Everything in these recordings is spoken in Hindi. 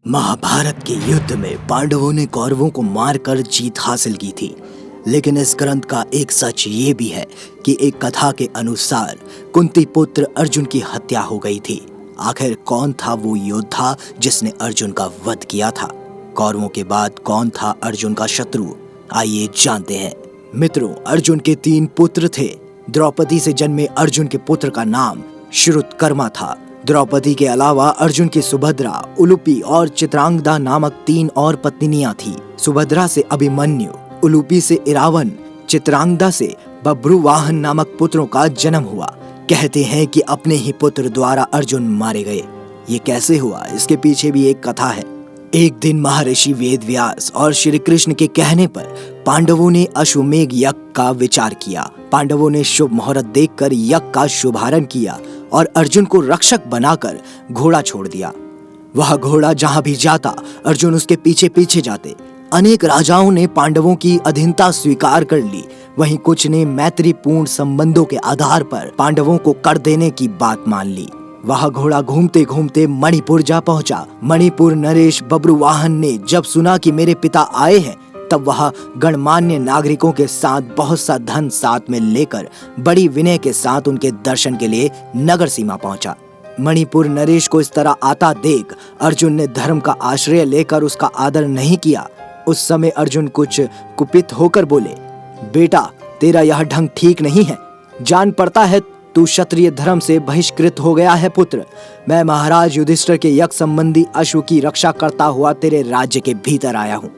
महाभारत के युद्ध में पांडवों ने कौरवों को मारकर जीत हासिल की थी। लेकिन इस ग्रंथ का एक सच ये भी है कि एक कथा के अनुसार कुंती पुत्र अर्जुन की हत्या हो गई थी। आखिर कौन था वो योद्धा जिसने अर्जुन का वध किया था? कौरवों के बाद कौन था अर्जुन का शत्रु? आइए जानते हैं। मित्रों, अर्जुन के 3 पुत्र थे। द्रौपदी से जन्मे अर्जुन के पुत्र का नाम श्रुतकर्मा था। द्रौपदी के अलावा अर्जुन की सुभद्रा, उलूपी और चित्रांगदा नामक 3 और पत्नियां थी। सुभद्रा से अभिमन्यु, उलूपी से इरावन, चित्रांगदा से बब्रुवाहन नामक पुत्रों का जन्म हुआ। कहते हैं कि अपने ही पुत्र द्वारा अर्जुन मारे गए। ये कैसे हुआ, इसके पीछे भी एक कथा है। एक दिन महर्षि वेदव्यास और श्री कृष्ण के कहने पर पांडवों ने अश्वमेघ यज्ञ का विचार किया। पांडवों ने शुभ मुहूर्त देखकर यज्ञ का शुभारंभ किया और अर्जुन को रक्षक बनाकर घोड़ा छोड़ दिया। वह घोड़ा जहां भी जाता अर्जुन उसके पीछे पीछे जाते। अनेक राजाओं ने पांडवों की अधीनता स्वीकार कर ली। वहीं कुछ ने मैत्रीपूर्ण संबंधों के आधार पर पांडवों को कर देने की बात मान ली। वह घोड़ा घूमते घूमते मणिपुर जा पहुंचा। मणिपुर नरेश बब्रुवाहन ने जब सुना कि मेरे पिता आए हैं, तब वह गणमान्य नागरिकों के साथ बहुत सा धन साथ में लेकर बड़ी विनय के साथ उनके दर्शन के लिए नगर सीमा पहुंचा। मणिपुर नरेश को इस तरह आता देख अर्जुन ने धर्म का आश्रय लेकर उसका आदर नहीं किया। उस समय अर्जुन कुछ कुपित होकर बोले, बेटा, तेरा यह ढंग ठीक नहीं है। जान पड़ता है तू क्षत्रिय धर्म से बहिष्कृत हो गया है। पुत्र, मैं महाराज युधिष्ठिर के यज्ञ संबंधी अश्व की रक्षा करता हुआ तेरे राज्य के भीतर आया हूँ।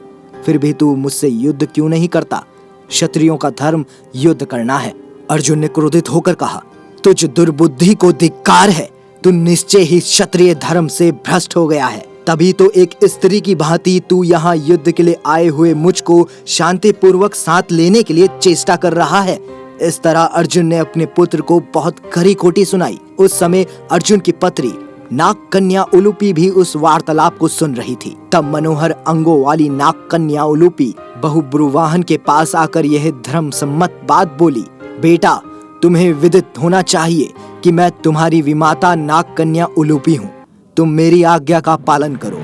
फिर भी तू मुझसे युद्ध क्यों नहीं करता? क्षत्रियों का धर्म युद्ध करना है। अर्जुन ने क्रोधित होकर कहा, तुझ दुर्बुद्धि को धिक्कार है। तू निश्चय ही क्षत्रिय धर्म से भ्रष्ट हो गया है। तभी तो एक स्त्री की भांति तू यहाँ युद्ध के लिए आए हुए मुझको शांतिपूर्वक साथ लेने के लिए चेष्टा कर रहा है। इस तरह अर्जुन ने अपने पुत्र को बहुत खरी खोटी सुनाई। उस समय अर्जुन की पत्री नाग कन्या उलूपी भी उस वार्तालाप को सुन रही थी। तब मनोहर अंगों वाली नाग कन्या उलूपी बब्रुवाहन के पास आकर यह धर्म सम्मत बात बोली, बेटा, तुम्हें विदित होना चाहिए कि मैं तुम्हारी विमाता नाग कन्या उलूपी हूँ। तुम मेरी आज्ञा का पालन करो,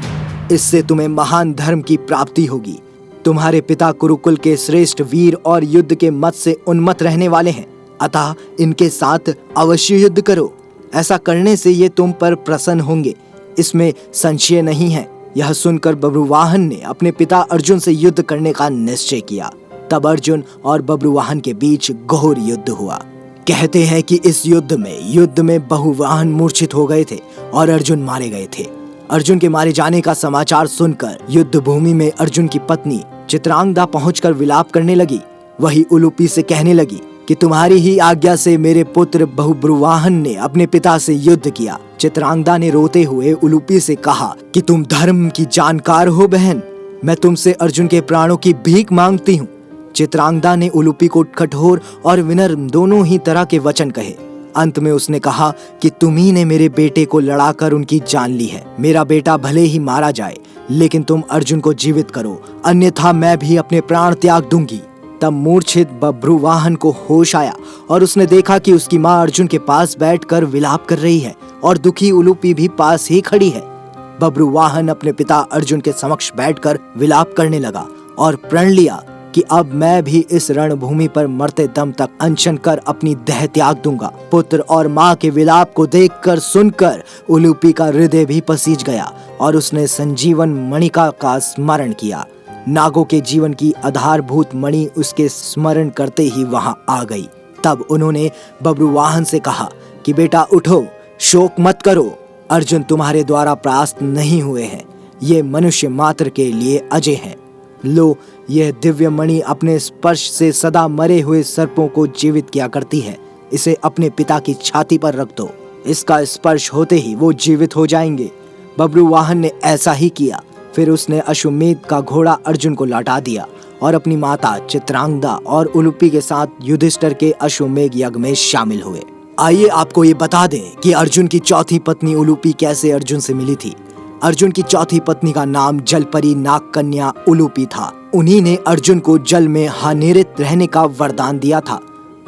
इससे तुम्हें महान धर्म की प्राप्ति होगी। तुम्हारे पिता कुरुकुल के श्रेष्ठ वीर और युद्ध के मत से उन्मत्त रहने वाले हैं, अतः इनके साथ अवश्य युद्ध करो। ऐसा करने से ये तुम पर प्रसन्न होंगे, इसमें संशय नहीं है। यह सुनकर बब्रुवाहन ने अपने पिता अर्जुन से युद्ध करने का निश्चय किया। तब अर्जुन और बब्रुवाहन के बीच घोर युद्ध हुआ। कहते हैं कि इस युद्ध में बहुवाहन मूर्छित हो गए थे और अर्जुन मारे गए थे। अर्जुन के मारे जाने का समाचार सुनकर युद्ध भूमि में अर्जुन की पत्नी चित्रांगदा पहुंचकर विलाप करने लगी। वही उलूपी से कहने लगी कि तुम्हारी ही आज्ञा से मेरे पुत्र बब्रुवाहन ने अपने पिता से युद्ध किया। चित्रांगदा ने रोते हुए उलूपी से कहा कि तुम धर्म की जानकार हो बहन, मैं तुमसे अर्जुन के प्राणों की भीख मांगती हूँ। चित्रांगदा ने उलूपी को कठोर और विनम्र दोनों ही तरह के वचन कहे। अंत में उसने कहा कि तुम्ही ने मेरे बेटे को लड़ाकर उनकी जान ली है। मेरा बेटा भले ही मारा जाए, लेकिन तुम अर्जुन को जीवित करो, अन्यथा मैं भी अपने प्राण त्याग दूंगी। तब मूर्छित बब्रुवाहन को होश आया और उसने देखा कि उसकी माँ अर्जुन के पास बैठकर विलाप कर रही है और दुखी उलूपी भी पास ही खड़ी है। बब्रुवाहन अपने पिता अर्जुन के समक्ष बैठकर विलाप करने लगा और प्रण लिया कि अब मैं भी इस रणभूमि पर मरते दम तक अनशन कर अपनी देह त्याग दूंगा। पुत्र और माँ के विलाप को देखकर सुनकर उलूपी का हृदय भी पसीज गया और उसने संजीवन मणिका का स्मरण किया। नागों के जीवन की आधारभूत मणि उसके स्मरण करते ही वहां आ गई। तब उन्होंने बब्रुवाहन से कहा कि बेटा उठो, शोक मत करो। अर्जुन तुम्हारे द्वारा परास्त नहीं हुए हैं, ये मनुष्य मात्र के लिए अजय हैं। लो, यह दिव्य मणि अपने स्पर्श से सदा मरे हुए सर्पों को जीवित किया करती है। इसे अपने पिता की छाती पर रख दो, इसका स्पर्श होते ही वो जीवित हो जाएंगे। बब्रुवाहन ने ऐसा ही किया। फिर उसने अश्वमेध का घोड़ा अर्जुन को लौटा दिया और अपनी माता चित्रांगदा और उलूपी के साथ युधिष्ठिर के अश्वमेध यज्ञ में शामिल हुए। आइए आपको ये बता दें कि अर्जुन की चौथी पत्नी उलूपी कैसे अर्जुन से मिली थी। अर्जुन की चौथी पत्नी का नाम जलपरी नाग कन्या उलूपी था। उन्हीं ने अर्जुन को जल में हानिरत रहने का वरदान दिया था।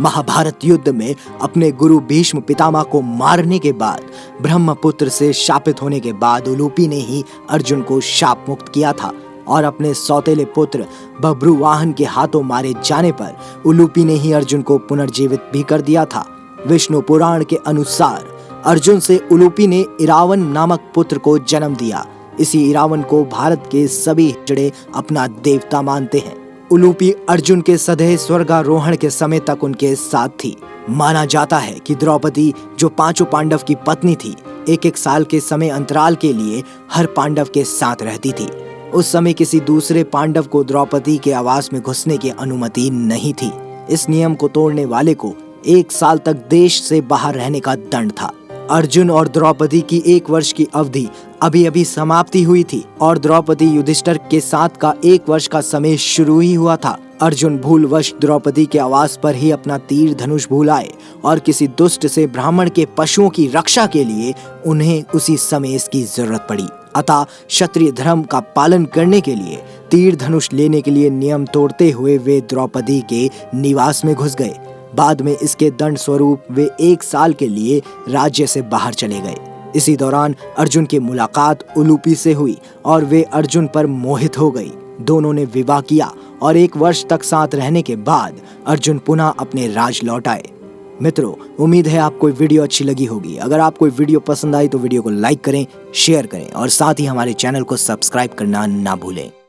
महाभारत युद्ध में अपने गुरु भीष्म पितामह को मारने के बाद, ब्रह्मपुत्र से शापित होने के बाद उलूपी ने ही अर्जुन को शाप मुक्त किया था और अपने सौतेले पुत्र बभ्रुवाहन के हाथों मारे जाने पर उलूपी ने ही अर्जुन को पुनर्जीवित भी कर दिया था। विष्णु पुराण के अनुसार अर्जुन से उलूपी ने इरावन नामक पुत्र को जन्म दिया। इसी इरावन को भारत के सभी हिजड़े अपना देवता मानते हैं। उलूपी अर्जुन के सदैव स्वर्गारोहण के समय तक उनके साथ थी। माना जाता है कि द्रौपदी, जो पांचों पांडव की पत्नी थी, एक साल के समय अंतराल के लिए हर पांडव के साथ रहती थी। उस समय किसी दूसरे पांडव को द्रौपदी के आवास में घुसने की अनुमति नहीं थी। इस नियम को तोड़ने वाले को 1 साल तक देश से बाहर रहने का दंड था। अर्जुन और द्रौपदी की 1 वर्ष की अवधि अभी अभी समाप्ति हुई थी और द्रौपदी युधिष्ठिर के साथ का 1 वर्ष का समय शुरू ही हुआ था। अर्जुन भूलवश द्रौपदी के आवास पर ही अपना तीर धनुष भूल आए और किसी दुष्ट से ब्राह्मण के पशुओं की रक्षा के लिए उन्हें उसी समय इसकी जरूरत पड़ी। अतः क्षत्रिय धर्म का पालन करने के लिए तीर धनुष लेने के लिए नियम तोड़ते हुए वे द्रौपदी के निवास में घुस गए। बाद में इसके दंड स्वरूप वे 1 साल के लिए राज्य से बाहर चले गए। इसी दौरान अर्जुन की मुलाकात उलूपी से हुई और वे अर्जुन पर मोहित हो गई। दोनों ने विवाह किया और 1 वर्ष तक साथ रहने के बाद अर्जुन पुनः अपने राज लौट आए। मित्रों, उम्मीद है आपको वीडियो अच्छी लगी होगी। अगर आपको वीडियो पसंद आई तो वीडियो को लाइक करें, शेयर करें और साथ ही हमारे चैनल को सब्सक्राइब करना ना भूलें।